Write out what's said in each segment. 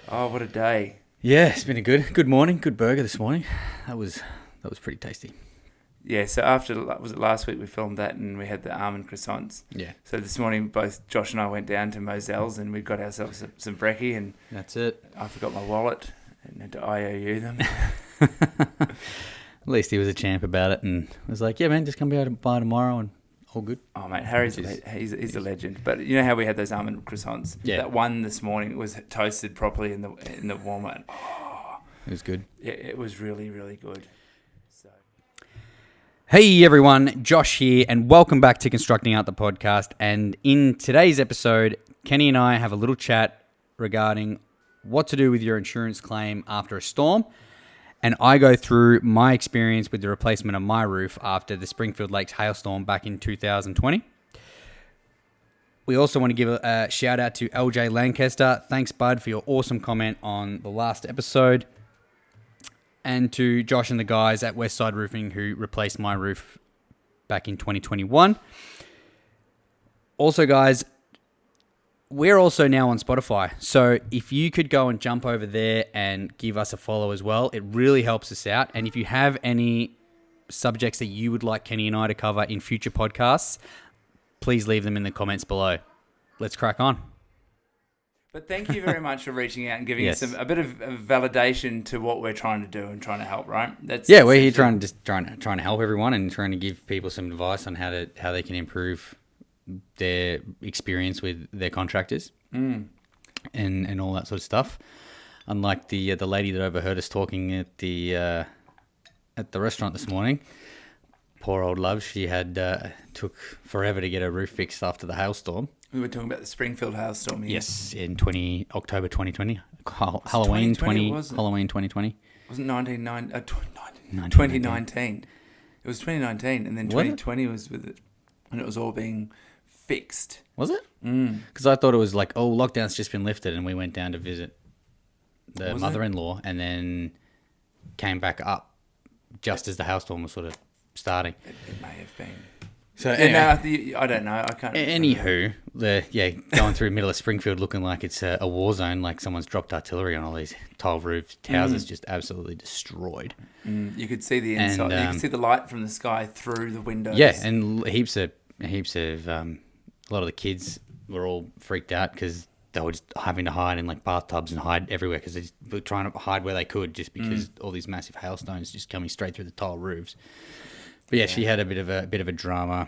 Oh, what a day. Yeah, it's been a good morning. Good burger this morning. That was pretty tasty. Yeah, so was it last week we filmed that and we had the almond croissants. Yeah. So this morning both Josh and I went down to Moselle's and we got ourselves some brekkie and That's it. I forgot my wallet and had to IOU them. At least he was a champ about it and was like, yeah, man, just come by tomorrow and all good. Oh, mate, Harry's he's a legend. But you know how we had those almond croissants? Yeah. That one this morning was toasted properly in the warmer. Oh, It was good. yeah, it was really, really good. So. Hey everyone, Josh here, and welcome back to Constructing Out the Podcast. And in today's episode, Kenny and I have a little chat regarding what to do with your insurance claim after a storm. And I go through my experience with the replacement of my roof after the Springfield Lakes hailstorm back in 2020. We also want to give a shout out to LJ Lancaster. Thanks, bud, for your awesome comment on the last episode. And to Josh and the guys at Westside Roofing who replaced my roof back in 2021. Also, guys, we're also now on Spotify. So if you could go and jump over there and give us a follow as well, it really helps us out. And if you have any subjects that you would like Kenny and I to cover in future podcasts, please leave them in the comments below. Let's crack on. But thank you very much for reaching out and giving Yes. us a bit of validation to what we're trying to do and trying to help, right? We're here trying to help everyone and trying to give people some advice on how they can improve their experience with their contractors and all that sort of stuff. Unlike the lady that overheard us talking at the restaurant this morning, poor old love, she had took forever to get her roof fixed after the hailstorm. We were talking about the Springfield hailstorm. Yes, in October 2020, Halloween 2020. Wasn't 2019? It was 2019, and then 2020 was with it, and it was all being fixed. Was it? Because I thought it was like, lockdown's just been lifted, and we went down to visit the mother-in-law, and then came back up just as the hailstorm was sort of starting. It may have been. So anyway, I don't know. I can't. Anywho, going through the middle of Springfield looking like it's a war zone, like someone's dropped artillery on all these tile roofed houses, just absolutely destroyed. You could see the inside. You could see the light from the sky through the windows. Yeah, and heaps of a lot of the kids were all freaked out because they were just having to hide in like bathtubs and hide everywhere because they were trying to hide where they could just because all these massive hailstones just coming straight through the tile roofs. But yeah, she had a bit of a drama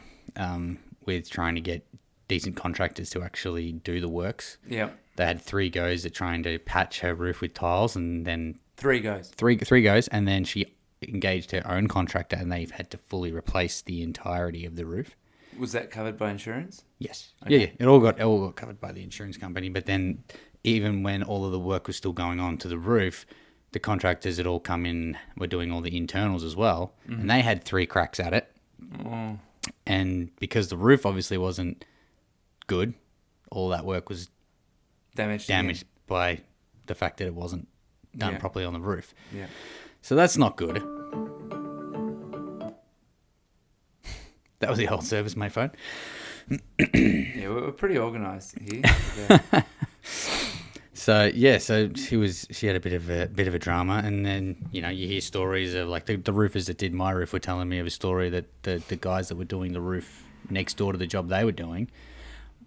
with trying to get decent contractors to actually do the works. Yeah, they had 3 goes at trying to patch her roof with tiles, and then 3 goes, three goes, and then she engaged her own contractor, and they've had to fully replace the entirety of the roof. Was that covered by insurance? Yes. Okay. Yeah. It all got covered by the insurance company. But then, even when all of the work was still going on to the roof, the contractors had all come in, were doing all the internals as well, and they had 3 cracks at it. Oh. And because the roof obviously wasn't good, all that work was damaged by the fact that it wasn't done properly on the roof. Yeah. So that's not good. That was the whole service, my phone. Yeah, we're pretty organised here. So she had a bit of a drama, and then you hear stories of like the roofers that did my roof were telling me of a story that the guys that were doing the roof next door to the job they were doing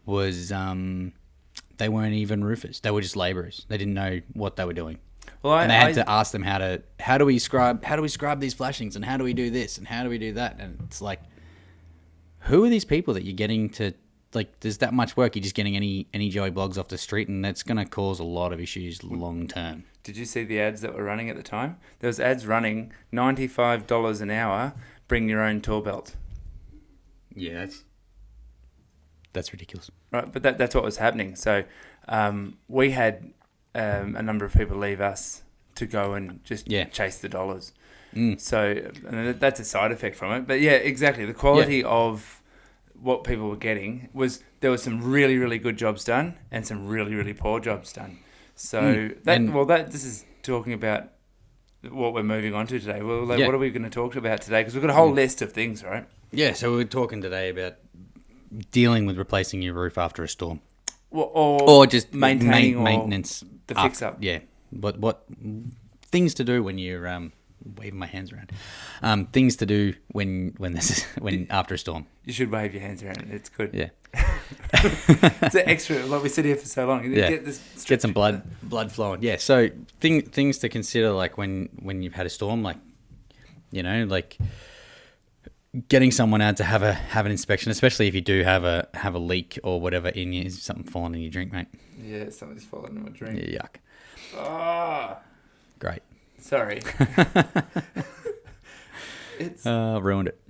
was they weren't even roofers, they were just labourers. They didn't know what they were doing. Well, and they had to ask them how do we scrub these flashings, and how do we do this, and how do we do that, and it's like, who are these people that you're getting to? Like, there's that much work. You're just getting any Joey blogs off the street, and that's going to cause a lot of issues long term. Did you see the ads that were running at the time? There was ads running, $95 an hour, bring your own tool belt. Yeah, that's ridiculous. Right, but that's what was happening. So we had a number of people leave us to go and just chase the dollars. So and that's a side effect from it. But yeah, exactly. The quality of what people were getting was there was some really, really good jobs done and some really, really poor jobs done. So this is talking about what we're moving on to today. Well, what are we going to talk about today? Because we've got a whole list of things, right? Yeah, so we're talking today about dealing with replacing your roof after a storm. or just maintaining maintenance, the fix up. Yeah, what things to do when you're waving my hands around. Things to do when after a storm. You should wave your hands around. It's good. Yeah. It's an extra. Like we sit here for so long. Yeah. Get some blood flowing. Yeah. So things to consider, like when you've had a storm, like like getting someone out to have an inspection, especially if you do have a leak or whatever in you. Is something falling in your drink, mate? Yeah, something's falling in my drink. Yeah, yuck. Oh, great. Sorry. It's ruined it.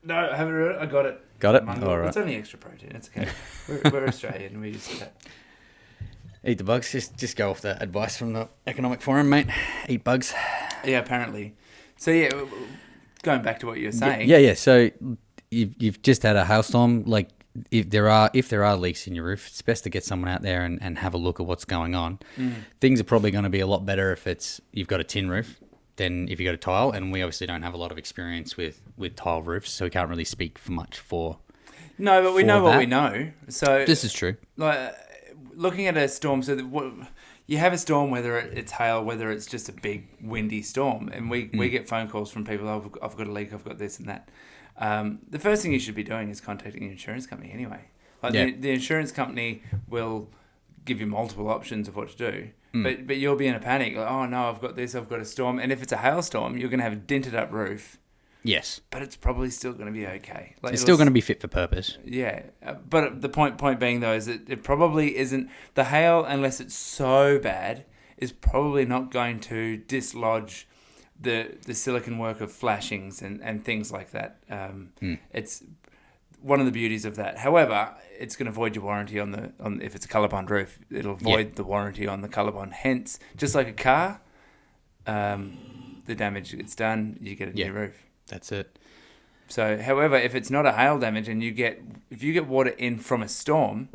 No, I haven't ruined it. I got it. Got it? All right. It's only extra protein. It's okay. We're Australian. We're used to that. Eat the bugs. Just go off the advice from the Economic Forum, mate. Eat bugs. Yeah, apparently. So yeah, going back to what you were saying. Yeah. So you've just had a hailstorm. Like if there are leaks in your roof, it's best to get someone out there and have a look at what's going on. Things are probably going to be a lot better if you've got a tin roof than if you got a tile, and we obviously don't have a lot of experience with tile roofs, so we can't really speak for much for. No, but we know what we know. So this is true. Like looking at a storm, you have a storm, whether it's hail, whether it's just a big windy storm, and we get phone calls from people. Oh, I've got a leak. I've got this and that. The first thing you should be doing is contacting your insurance company anyway. Like the insurance company will give you multiple options of what to do. But you'll be in a panic. Like, oh no, I've got this. I've got a storm. And if it's a hailstorm, you're going to have a dented up roof. Yes. But it's probably still going to be okay. Like, it's still going to be fit for purpose. Yeah. But the point being, though, is that it probably isn't... The hail, unless it's so bad, is probably not going to dislodge the silicon work of flashings and things like that. It's one of the beauties of that. However, it's going to void your warranty on if it's a colour-bond roof. It'll void the warranty on the colour-bond. Hence, just like a car, the damage gets done, you get a new roof. That's it. So, however, if it's not a hail damage and if you get water in from a storm,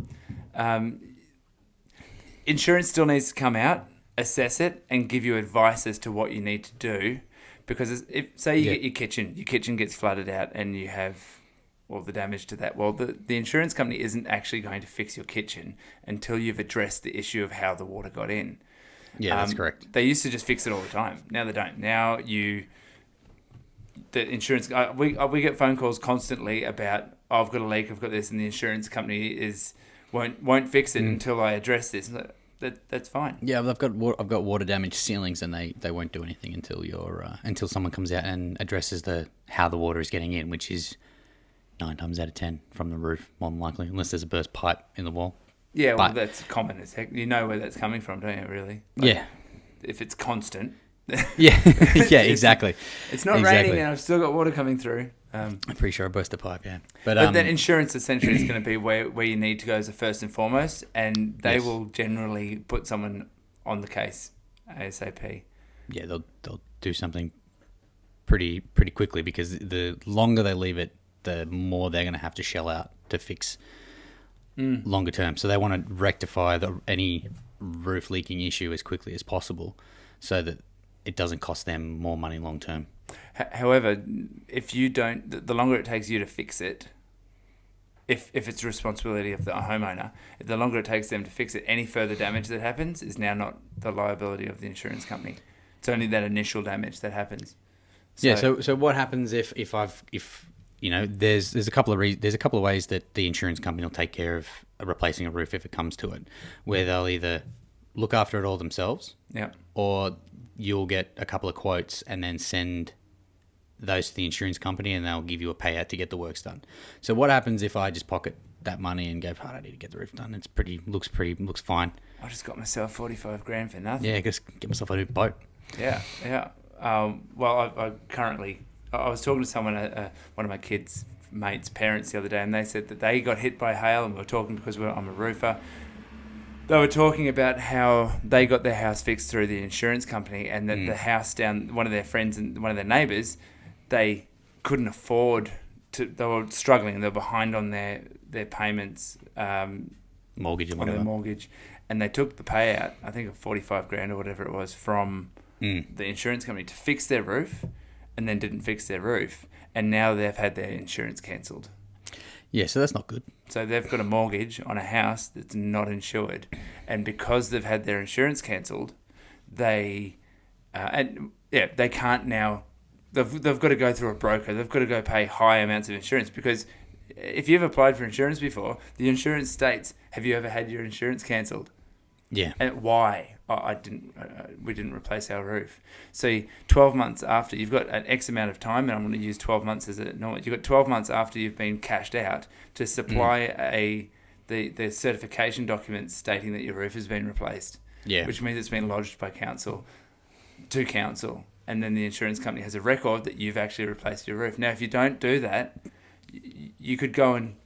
insurance still needs to come out, assess it, and give you advice as to what you need to do. Because if you get your kitchen gets flooded out and you have all the damage to that. Well, the insurance company isn't actually going to fix your kitchen until you've addressed the issue of how the water got in. Yeah, that's correct. They used to just fix it all the time. Now they don't. Now the insurance, we get phone calls constantly about, oh, I've got a leak, I've got this, and the insurance company won't fix it until I address this. That's fine. Yeah, I've got water damaged ceilings, and they won't do anything until someone comes out and addresses how the water is getting in, which is 9 times out of 10 from the roof, more than likely, unless there's a burst pipe in the wall. Yeah, well, that's common as heck. You know where that's coming from, don't you, really? Like, yeah. If it's constant. Yeah, exactly. It's not raining and I've still got water coming through. I'm pretty sure I burst a pipe, yeah. But then insurance essentially is going to be where you need to go as a first and foremost, and they will generally put someone on the case ASAP. Yeah, they'll do something pretty quickly, because the longer they leave it, the more they're going to have to shell out to fix longer term. So they want to rectify any roof leaking issue as quickly as possible, so that it doesn't cost them more money long term. However, if you don't, the longer it takes you to fix it, if it's the responsibility of the homeowner, the longer it takes them to fix it, any further damage that happens is now not the liability of the insurance company. It's only that initial damage that happens. So what happens if there's a couple of ways that the insurance company will take care of replacing a roof if it comes to it, where they'll either look after it all themselves, or you'll get a couple of quotes and then send those to the insurance company, and they'll give you a payout to get the works done. So what happens if I just pocket that money and go, I don't need to get the roof done? Looks fine. I just got myself $45,000 for nothing. Yeah, just get myself a new boat. Yeah. Well, I was talking to someone, one of my kids' mates' parents the other day, and they said that they got hit by hail, and we were talking because I'm a roofer. They were talking about how they got their house fixed through the insurance company, and that the house down, one of their friends and one of their neighbours, they couldn't afford to. They were struggling. They were behind on their payments, mortgage and on whatever. their mortgage, and they took the payout, I think of $45,000 or whatever it was, from the insurance company to fix their roof, and then didn't fix their roof, and now they've had their insurance cancelled. Yeah, so that's not good. So they've got a mortgage on a house that's not insured, and because they've had their insurance cancelled, they can't now. They've got to go through a broker. They've got to go pay high amounts of insurance because if you've applied for insurance before, the insurance states, "Have you ever had your insurance cancelled?" Yeah. And why? Oh, I didn't. We didn't replace our roof. So 12 months after, you've got an X amount of time, and I'm going to use 12 months as a normal. You've got 12 months after you've been cashed out to supply the certification documents stating that your roof has been replaced. Yeah. Which means it's been lodged by council to council, and then the insurance company has a record that you've actually replaced your roof. Now, if you don't do that, you could go and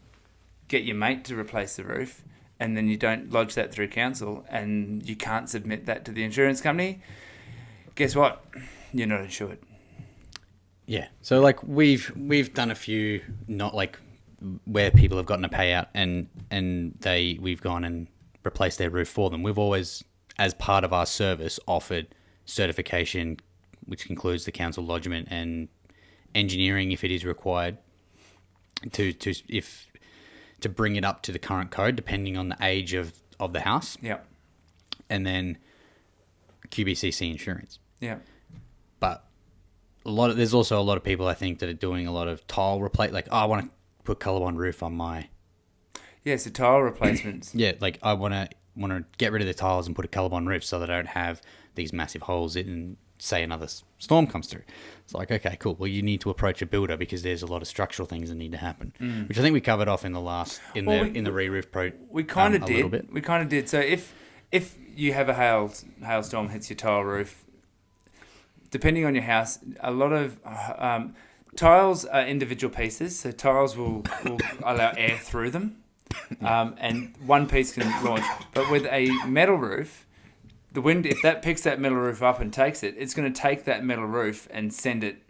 get your mate to replace the roof, and then you don't lodge that through council, and you can't submit that to the insurance company. Guess what? You're not insured. Yeah. So like we've done a few, not like where people have gotten a payout and we've gone and replaced their roof for them. We've always, as part of our service, offered certification, which includes the council lodgement and engineering if it is required to bring it up to the current code, depending on the age of the house. Yeah. And then QBCC insurance. Yeah. But there's also a lot of people, I think, that are doing a lot of tile replace. Like, I want to put Colorbond roof on my. Yeah, so tile replacements. Yeah, like I want to get rid of the tiles and put a Colorbond roof so that I don't have these massive holes in, say, another storm comes through. It's like, okay, cool. Well, you need to approach a builder because there's a lot of structural things that need to happen, which I think we covered off in the last in the re-roof pro. We kind of a did. Little bit. We kind of did. So if you have a hailstorm hits your tile roof, depending on your house, a lot of tiles are individual pieces. So tiles will allow air through them, and one piece can launch. But with a metal roof, the wind, if that picks that metal roof up and takes it, it's going to take that metal roof and send it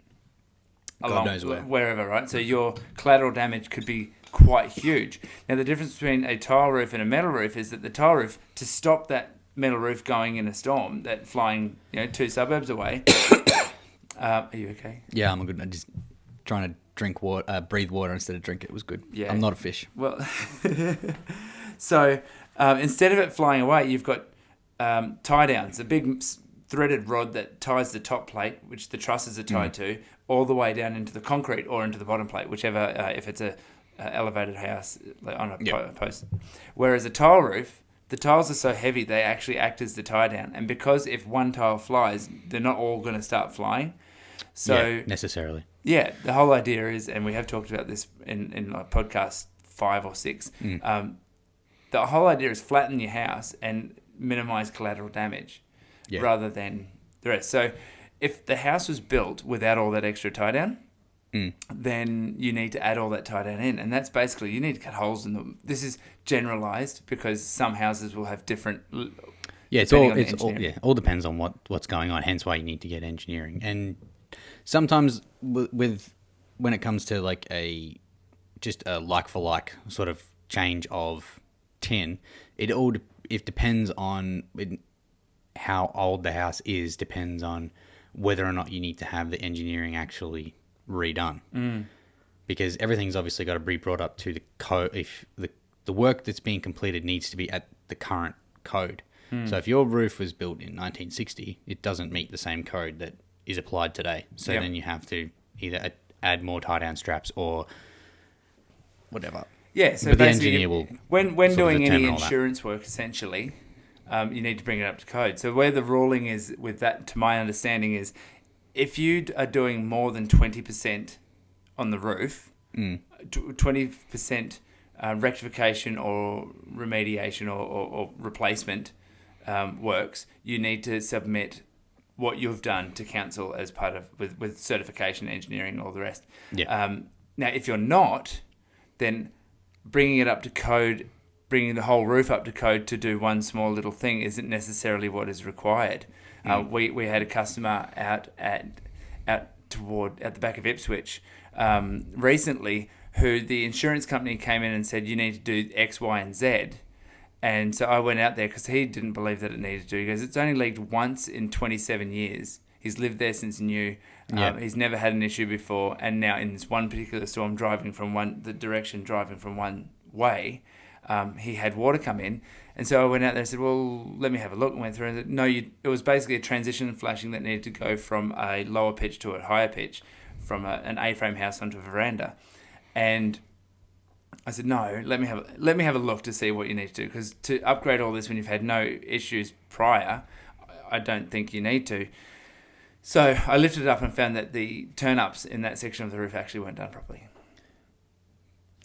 along wherever, right? So your collateral damage could be quite huge. Now, the difference between a tile roof and a metal roof is that the tile roof, to stop that metal roof going in a storm, that flying 2 suburbs away. Are you okay? Yeah, I'm good. I'm just trying to drink water, breathe water instead of drink it. It was good. Yeah. I'm not a fish. Well, so instead of it flying away, you've got tie downs, a big threaded rod that ties the top plate, which the trusses are tied to, all the way down into the concrete or into the bottom plate, whichever, if it's a elevated house like on a post. Whereas a tile roof, the tiles are so heavy, they actually act as the tie down. And because if one tile flies, they're not all going to start flying. So necessarily. Yeah, the whole idea is, and we have talked about this in like podcast 5 or 6, the whole idea is flatten your house and minimize collateral damage rather than the rest. So if the house was built without all that extra tie down, then you need to add all that tie down in. And that's basically, you need to cut holes in them. This is generalized because some houses will have different. Yeah, all depends on what's going on. Hence why you need to get engineering. And sometimes when it comes to like just a like for like sort of change of tin, it depends on how old the house is, depends on whether or not you need to have the engineering actually redone. Because everything's obviously got to be brought up to the code. If the work that's being completed needs to be at the current code. So if your roof was built in 1960, it doesn't meet the same code that is applied today. So then you have to either add more tie-down straps or whatever. Yeah, so but the basically, engineer will when doing any insurance work, essentially, you need to bring it up to code. So where the ruling is with that, to my understanding, is if you are doing more than 20% on the roof, 20% rectification or remediation or replacement works, you need to submit what you've done to council as part of with certification, engineering, and all the rest. Yeah. Now, if you're not, then bringing it up to code, bringing the whole roof up to code to do one small little thing isn't necessarily what is required. We had a customer out at the back of Ipswich recently who the insurance company came in and said, you need to do X, Y, and Z. And so I went out there because he didn't believe that it needed to do. He goes, it's only leaked once in 27 years He's lived there since new. Yeah. He's never had an issue before, and now in this one particular storm, driving from one way, he had water come in, and so I went out there and said, "Well, let me have a look." And went through and said, "No, it was basically a transition flashing that needed to go from a lower pitch to a higher pitch, from an A-frame house onto a veranda," and I said, "No, let me have a look to see what you need to do, because to upgrade all this when you've had no issues prior, I don't think you need to." So I lifted it up and found that the turn-ups in that section of the roof actually weren't done properly.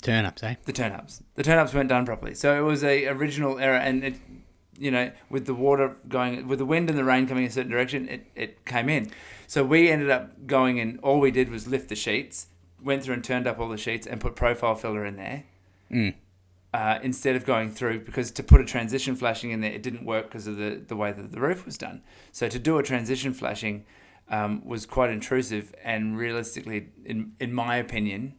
Turn-ups, eh? The turn-ups weren't done properly. So it was a original error, and it, with the water going, with the wind and the rain coming in a certain direction, it came in. So we ended up going in. All we did was lift the sheets, went through and turned up all the sheets, and put profile filler in there. Instead of going through, because to put a transition flashing in there, it didn't work because of the way that the roof was done. So to do a transition flashing was quite intrusive, and realistically, in my opinion,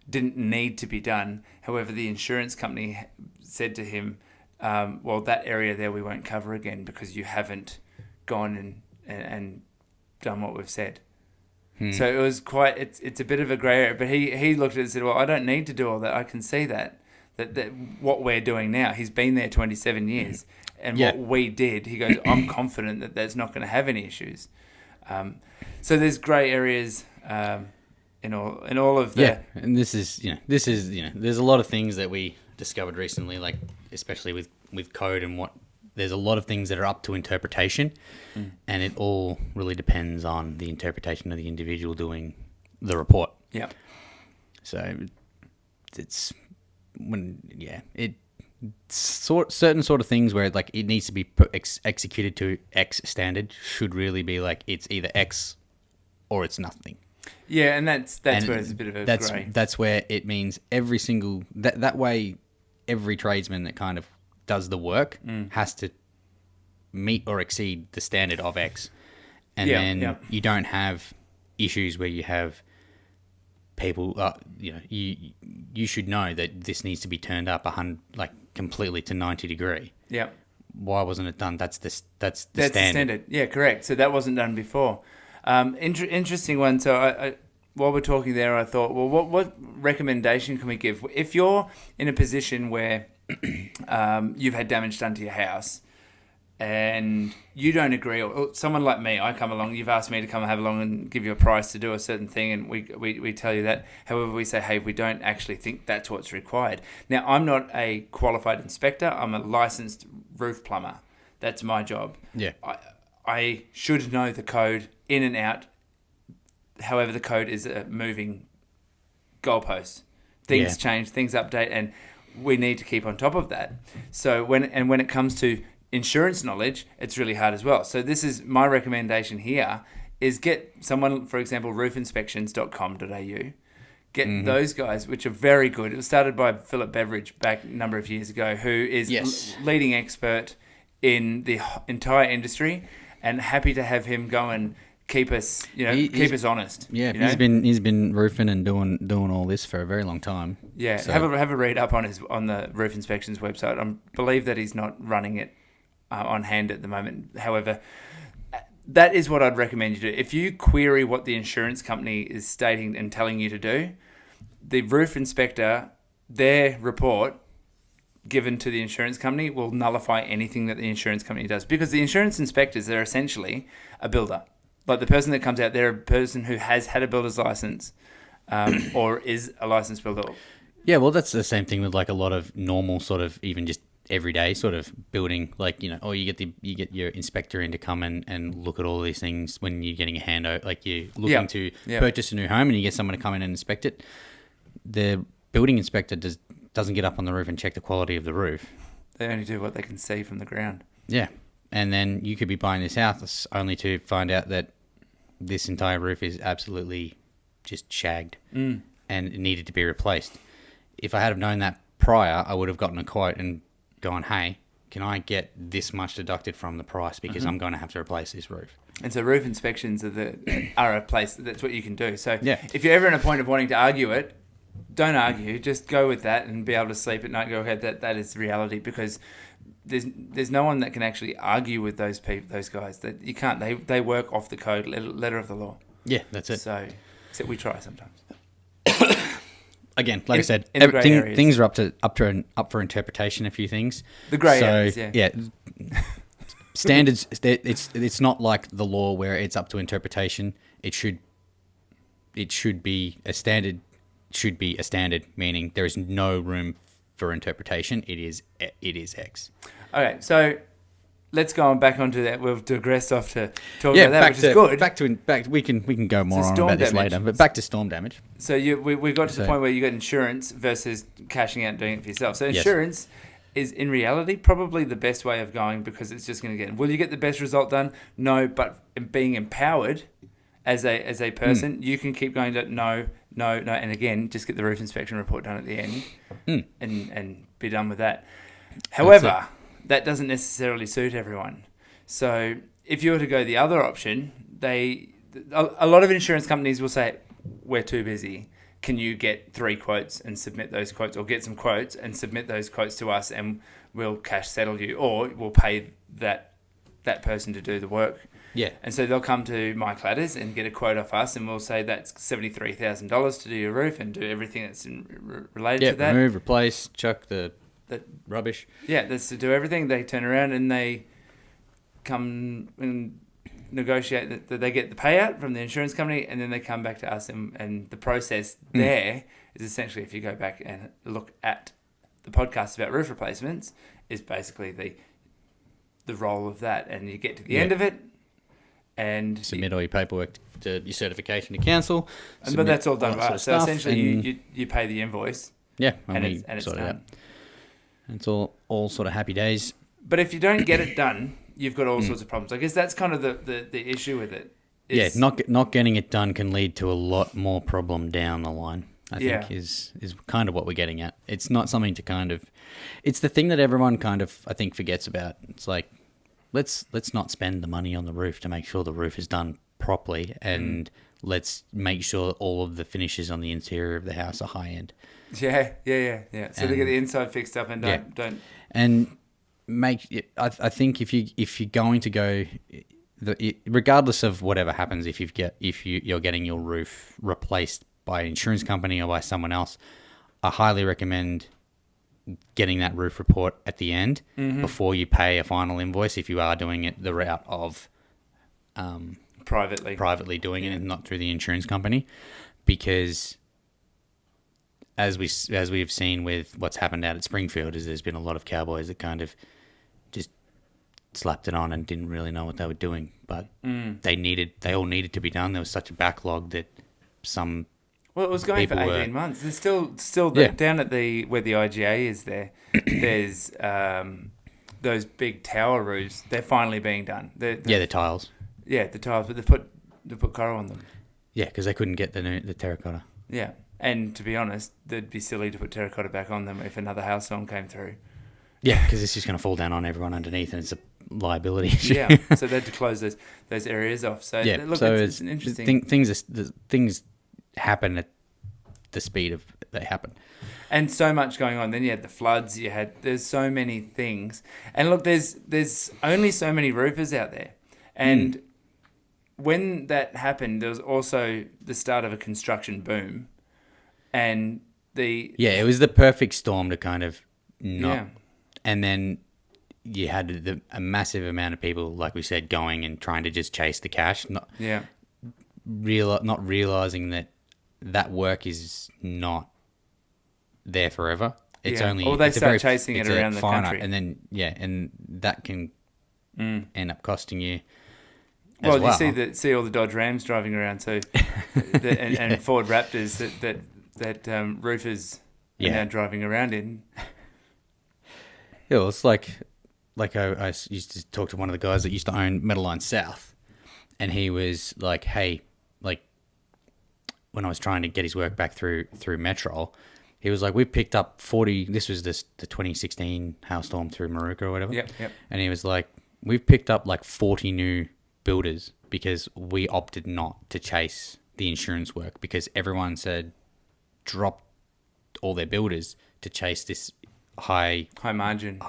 didn't need to be done. However, the insurance company said to him, well, that area there we won't cover again because you haven't gone and done what we've said. So it was it's a bit of a grey area, but he looked at it and said, well, I don't need to do all that. I can see that what we're doing now. He's been there 27 years, and what we did, he goes, I'm confident that that's not going to have any issues. So there's grey areas in all of the and this is there's a lot of things that we discovered recently, like especially with code and there's a lot of things that are up to interpretation, and it all really depends on the interpretation of the individual doing the report. Yeah. So it's certain sort of things where like it needs to be executed to X standard should really be like it's either X or it's nothing. Yeah, and that's where it's a bit of a grey. That's where it means every single that way every tradesman that kind of does the work has to meet or exceed the standard of X, and then you don't have issues where you have people. You should know that this needs to be turned up completely to 90 degree. Yeah. Why wasn't it done? That's the standard. The standard. Yeah, correct. So that wasn't done before. Interesting one. So I while we're talking there, I thought, well, what recommendation can we give if you're in a position where you've had damage done to your house and you don't agree, or someone like me, I come along, you've asked me to come have along and give you a price to do a certain thing, and we tell you that. However, we say, hey, we don't actually think that's what's required. Now, I'm not a qualified inspector. I'm a licensed roof plumber. That's my job. Yeah. I should know the code in and out. However, the code is a moving goalpost. Things change, things update, and we need to keep on top of that. So when it comes to insurance knowledge, it's really hard as well. So this is my recommendation here, is get someone, for example, roofinspections.com.au. Get those guys, which are very good. It was started by Philip Beveridge back a number of years ago, who is leading expert in the entire industry, and happy to have him go and keep us, keep us honest. Yeah, he's been roofing and doing all this for a very long time. Yeah, so. have a read up on the Roof Inspections website. I believe that he's not running it on hand at the moment. However, that is what I'd recommend you do. If you query what the insurance company is stating and telling you to do, the roof inspector, their report given to the insurance company will nullify anything that the insurance company does, because the insurance inspectors are essentially a builder. Like the person that comes out, they're a person who has had a builder's license or is a licensed builder. Yeah, well, that's the same thing with like a lot of normal sort of even just everyday sort of building, like, or you get your inspector in to come and look at all these things when you're getting a handover, like you're looking to purchase a new home and you get someone to come in and inspect it. The building inspector doesn't get up on the roof and check the quality of the roof. They only do what they can see from the ground. Yeah. And then you could be buying this house only to find out that this entire roof is absolutely just shagged and it needed to be replaced. If I had have known that prior, I would have gotten a quote and gone, hey, can I get this much deducted from the price because I'm going to have to replace this roof. And so roof inspections are a place that's what you can do. So if you're ever in a point of wanting to argue it, don't argue. Just go with that and be able to sleep at night and go, okay, that is reality, because there's no one that can actually argue with those guys. That you can't. They work off the code, letter of the law. Yeah, that's it. So, except we try sometimes. Again, like I said, things are up for interpretation. A few things. The grey areas, yeah. Standards. It's not like the law where it's up to interpretation. It should be a standard. Should be a standard, meaning there is no room for interpretation. It is X. Okay, so let's go on back onto that. We've digressed off to talk about that, which is good. Back. We can go more on about this later, but back to storm damage. So we got to the point where you got insurance versus cashing out and doing it for yourself. So insurance is in reality probably the best way of going because it's just going to get. Will you get the best result done? No, but being empowered as a person, you can keep going to no, and again, just get the roof inspection report done at the end, and be done with that. However, that doesn't necessarily suit everyone. So if you were to go the other option, a lot of insurance companies will say, we're too busy. Can you get 3 quotes and submit those quotes, or get some quotes and submit those quotes to us, and we'll cash settle you, or we'll pay that person to do the work. Yeah. And so they'll come to MyCladders and get a quote off us, and we'll say that's $73,000 to do your roof and do everything that's related to that. Remove, replace, chuck the rubbish. Yeah, that's to do everything. They turn around and they come and negotiate that they get the payout from the insurance company, and then they come back to us, and the process there is essentially, if you go back and look at the podcast about roof replacements, is basically the role of that, and you get to the end of it, and submit all your paperwork to your certification to council. But that's all done by us. So essentially, you pay the invoice. Yeah, and it's done. It's all sort of happy days. But if you don't get it done, you've got all sorts of problems. I guess that's kind of the issue with it. Not getting it done can lead to a lot more problem down the line. I think is kind of what we're getting at. It's not something to kind of. It's the thing that everyone kind of I think forgets about. It's like let's not spend the money on the roof to make sure the roof is done properly, and let's make sure all of the finishes on the interior of the house are high end. Yeah. So they get the inside fixed up and don't. And I think if you're going to go, regardless of whatever happens, if you're getting your roof replaced by an insurance company or by someone else, I highly recommend getting that roof report at the end before you pay a final invoice. If you are doing it the route of privately doing it and not through the insurance company, because as we've seen with what's happened out at Springfield, is there's been a lot of cowboys that kind of just slapped it on and didn't really know what they were doing, but they all needed to be done. There was such a backlog that some. Well, it was going for 18 months. There's still down at where the IGA is there. There's those big tower roofs. They're finally being done. The tiles. Yeah, the tiles, but they put coral on them. Yeah, because they couldn't get the terracotta. Yeah, and to be honest, they'd be silly to put terracotta back on them if another hailstorm came through. Yeah, because it's just going to fall down on everyone underneath, and it's a liability issue. Yeah, so they had to close those areas off. So look, it's an interesting things happen at the speed of they happen, and so much going on. Then you had the floods. There's so many things, and look, there's only so many roofers out there, and when that happened, there was also the start of a construction boom, and it was the perfect storm to kind of not, and then you had a massive amount of people, like we said, going and trying to just chase the cash, not realizing that work is not there forever. It's only or they start chasing it around the country, and then and that can end up costing you. Well, you see all the Dodge Rams driving around too, and Ford Raptors that roofers are now driving around in. Yeah, well, it's like I used to talk to one of the guys that used to own Metal Line South, and he was like, "Hey, like when I was trying to get his work back through Metro, he was like, we picked up 40. This was the 2016 hailstorm through Maruka or whatever. Yep. And he was like, we've picked up like 40 new builders because we opted not to chase the insurance work because everyone said drop all their builders to chase this high margin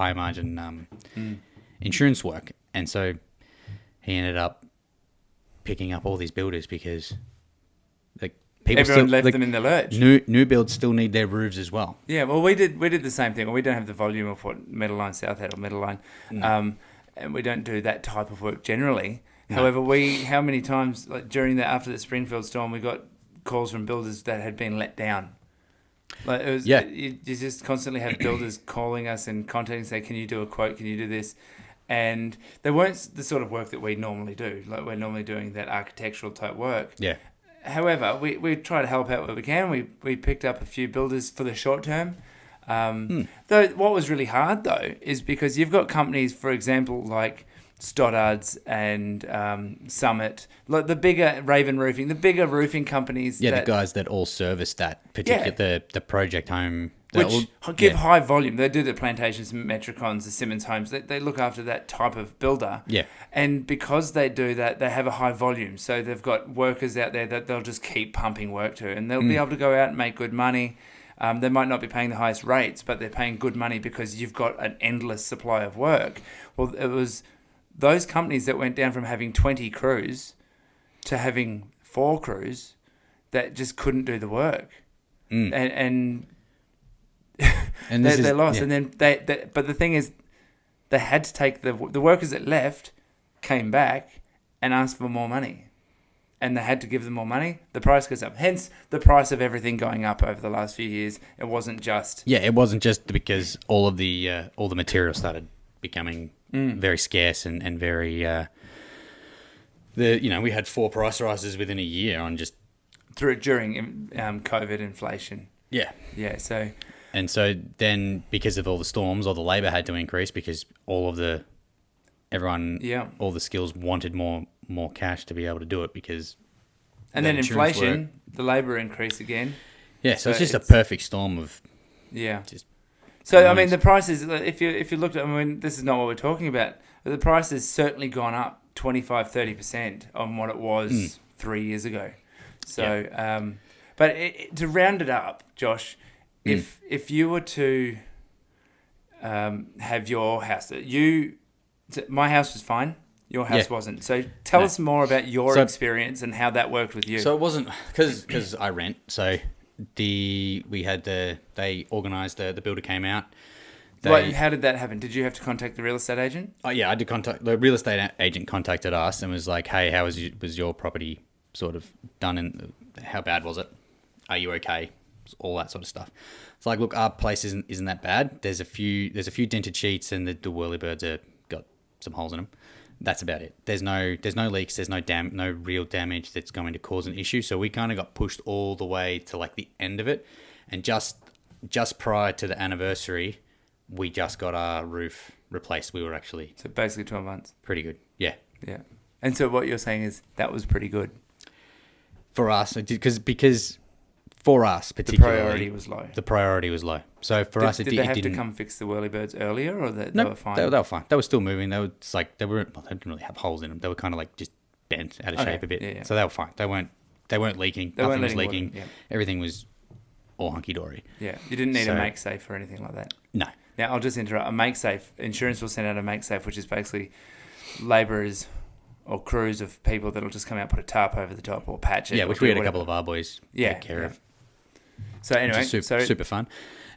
insurance work. And so he ended up picking up all these builders because everyone left them in the lurch. New builds still need their roofs as well. Yeah, well, we did the same thing. We don't have the volume of what Metal Line South had or Metal Line, and we don't do that type of work generally. No. However, how many times after the Springfield storm, we got calls from builders that had been let down. Like it was, you just constantly have builders calling us and contacting, say, "Can you do a quote? Can you do this?" And they weren't the sort of work that we normally do. Like we're normally doing that architectural type work. Yeah. However, we try to help out where we can. We picked up a few builders for the short term. Though what was really hard though is because you've got companies, for example, like Stoddard's and Summit, like the bigger Raven Roofing, the bigger roofing companies. Yeah, the guys that all service that particular the project home. Which give high volume. They do the Plantations, Metricons, the Simmons Homes. They look after that type of builder. Yeah. And because they do that, they have a high volume. So they've got workers out there that they'll just keep pumping work to. And they'll be able to go out and make good money. They might not be paying the highest rates, but they're paying good money because you've got an endless supply of work. Well, it was those companies that went down from having 20 crews to having 4 crews that just couldn't do the work. And they lost. And then but the thing is, they had to take the workers that left came back and asked for more money, and they had to give them more money. The price goes up. Hence the price of everything going up over the last few years. It wasn't just because all the material started becoming very scarce and very we had 4 price rises within a year on just during COVID inflation. Yeah. So then, because of all the storms, all the labour had to increase because all the skills wanted more cash to be able to do it because. And then inflation, the labour increase again. Yeah, so it's just a perfect storm of. Yeah. So I mean, the prices. If you looked at, this is not what we're talking about. But the price has certainly gone up 25-30% on what it was 3 years ago. So, but to round it up, Josh. If you were to have your house, my house was fine, your house wasn't. So tell us more about your experience and how that worked with you. So it wasn't because I rent. So they organised the builder came out. How did that happen? Did you have to contact the real estate agent? Oh yeah, I did contact the real estate agent. Contacted us and was like, "Hey, how was your property sort of done? And how bad was it? Are you okay?" All that sort of stuff. It's like, look, our place isn't that bad. There's a few dented sheets and the whirlybirds have got some holes in them. That's about it. There's no leaks. There's no real damage that's going to cause an issue. So we kind of got pushed all the way to like the end of it, and just prior to the anniversary, we just got our roof replaced. We were actually basically 12 months. Pretty good. Yeah. Yeah. And so what you're saying is that was pretty good for us, because. For us, particularly, the priority was low. So for us, did they have to come fix the whirlybirds earlier, or they were fine? They were fine. They were still moving. They didn't really have holes in them. They were kind of like just bent out of shape a bit. Yeah. So they were fine. They weren't leaking. Nothing was leaking. Water, Everything was all hunky dory. Yeah, you didn't need a make safe or anything like that. No. Now I'll just interrupt. A make safe. Insurance will send out a make safe, which is basically labourers or crews of people that'll just come out, put a tarp over the top or patch it. Yeah, which we had a couple of our boys take care of. So anyway, super fun,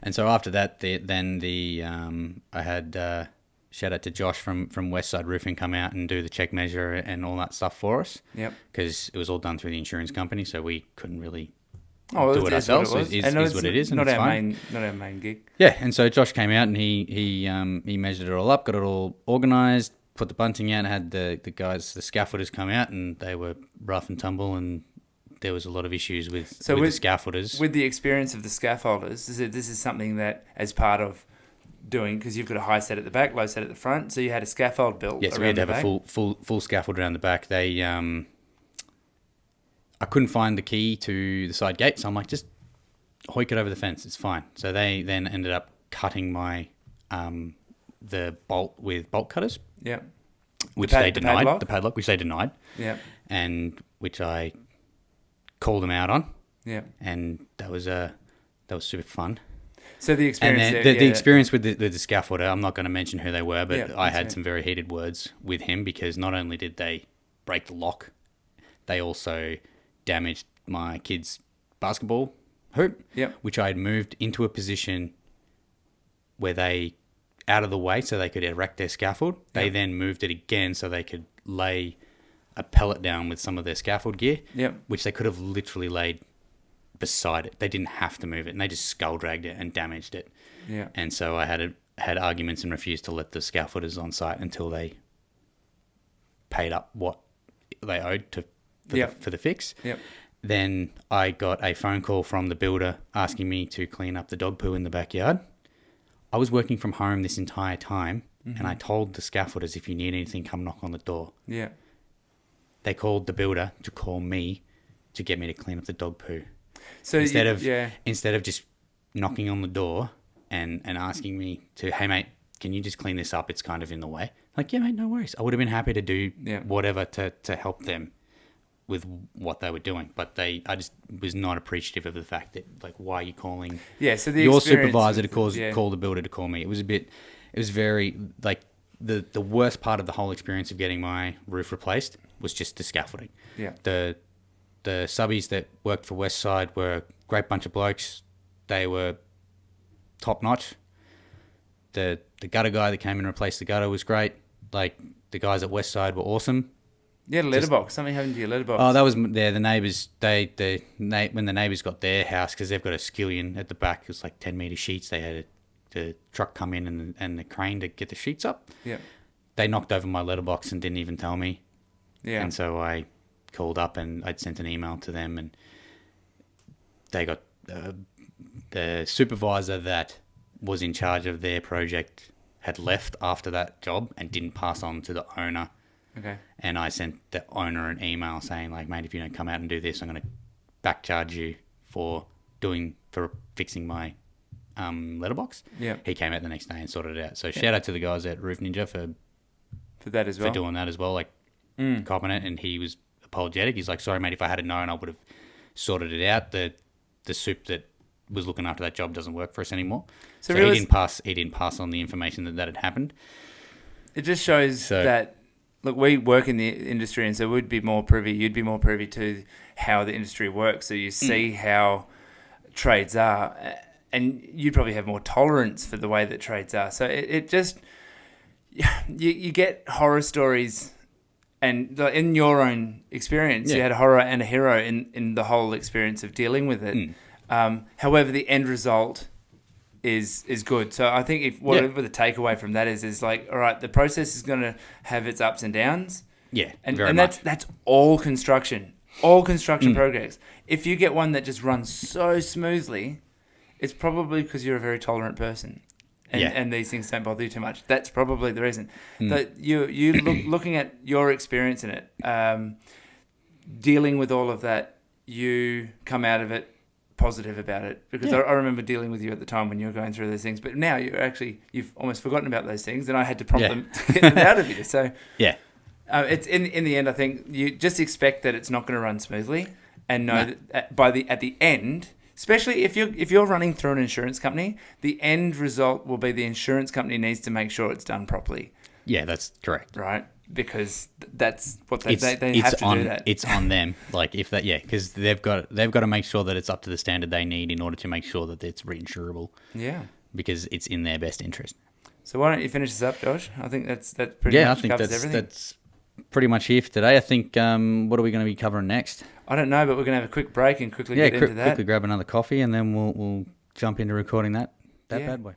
and so after that, I had shout out to Josh from Westside Roofing come out and do the check measure and all that stuff for us. Yep. Because it was all done through the insurance company, so we couldn't really do it ourselves. It is what it is. Not our main gig. Yeah, and so Josh came out and he measured it all up, got it all organised, put the bunting out, and had the scaffolders come out, and they were rough and tumble and. There was a lot of issues with the scaffolders. With the experience of the scaffolders, this is something that, as part of doing, because you've got a high set at the back, low set at the front, so you had a scaffold built. Yes, we had to have a full scaffold around the back. They, I couldn't find the key to the side gate, so I'm like, just hoik it over the fence. It's fine. So they then ended up cutting my the bolt with bolt cutters. Yeah. Which they denied. The padlock, which they denied. Yeah. And which I called them out on. Yeah. And that was super fun. So the experience, and then the experience with the scaffolder, I'm not going to mention who they were, but I had some very heated words with him because not only did they break the lock, they also damaged my kid's basketball hoop, which I had moved into a position where they out of the way so they could erect their scaffold. They then moved it again so they could lay a pellet down with some of their scaffold gear, which they could have literally laid beside it. They didn't have to move it, and they just skull dragged it and damaged it. Yeah. And so I had arguments and refused to let the scaffolders on site until they paid up what they owed for the fix. Yep. Then I got a phone call from the builder asking me to clean up the dog poo in the backyard. I was working from home this entire time, and I told the scaffolders, if you need anything, come knock on the door. Yeah. They called the builder to call me to get me to clean up the dog poo. So instead of just knocking on the door and asking me to, hey mate, can you just clean this up? It's kind of in the way. Like, yeah mate, no worries. I would have been happy to do whatever to help them with what they were doing, but I just was not appreciative of the fact that, like, why are you calling so the your supervisor to call the builder to call me? It was very, like, the worst part of the whole experience of getting my roof replaced was just the scaffolding. Yeah. The subbies that worked for Westside were a great bunch of blokes. They were top notch. The gutter guy that came and replaced the gutter was great. Like, the guys at Westside were awesome. Yeah, letterbox. Something happened to your letterbox. Oh, that was the neighbours. When the neighbours got their house, because they've got a skillion at the back, it was like 10-metre sheets. They had the truck come in and the crane to get the sheets up. Yeah. They knocked over my letterbox and didn't even tell me. Yeah. And so I called up and I'd sent an email to them, and they got the supervisor that was in charge of their project had left after that job and didn't pass on to the owner. Okay. And I sent the owner an email saying, like, mate, if you don't come out and do this, I'm going to back charge you for fixing my letterbox. Yeah. He came out the next day and sorted it out. So shout out to the guys at Roof Ninja for that as well. For doing that as well, like copping it. And he was apologetic. He's like, sorry, mate, if I had known, I would have sorted it out. The soup that was looking after that job doesn't work for us anymore. So he didn't pass on the information that had happened. It just shows that, look, we work in the industry, and so you'd be more privy to how the industry works. So you see how trades are, and you probably have more tolerance for the way that trades are. So it just, you get horror stories, and in your own experience, you had a horror and a hero in the whole experience of dealing with it. However, the end result is good. So I think whatever the takeaway from that is like, all right, the process is going to have its ups and downs. Yeah, and that's all construction projects. If you get one that just runs so smoothly, it's probably because you're a very tolerant person, and these things don't bother you too much. That's probably the reason. But you looking at your experience in it, dealing with all of that, you come out of it positive about it, because I remember dealing with you at the time when you were going through those things, but now you've almost forgotten about those things, and I had to prompt them to get them out of you. So it's in the end, I think you just expect that it's not going to run smoothly, and know that at the end, especially if you're running through an insurance company, the end result will be the insurance company needs to make sure it's done properly. Yeah, that's correct. Right. Because that's what they have to do that. It's on them. Like, if that, because they've got to make sure that it's up to the standard they need in order to make sure that it's reinsurable. Yeah. Because it's in their best interest. So why don't you finish this up, Josh? I think that's pretty much covers everything. That's pretty much here for today. I think, what are we going to be covering next? I don't know, but we're going to have a quick break and quickly get into that. Quickly grab another coffee, and then we'll jump into recording that bad boy.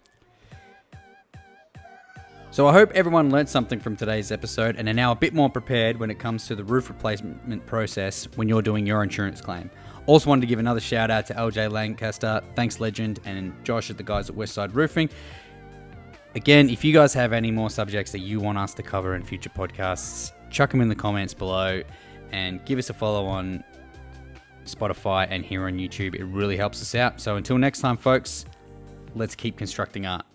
So I hope everyone learned something from today's episode and are now a bit more prepared when it comes to the roof replacement process when you're doing your insurance claim. Also wanted to give another shout out to LJ Lancaster, Thanks Legend, and Josh at the guys at Westside Roofing. Again, if you guys have any more subjects that you want us to cover in future podcasts, chuck them in the comments below and give us a follow on Spotify and here on YouTube. It really helps us out. So until next time, folks, let's keep constructing art.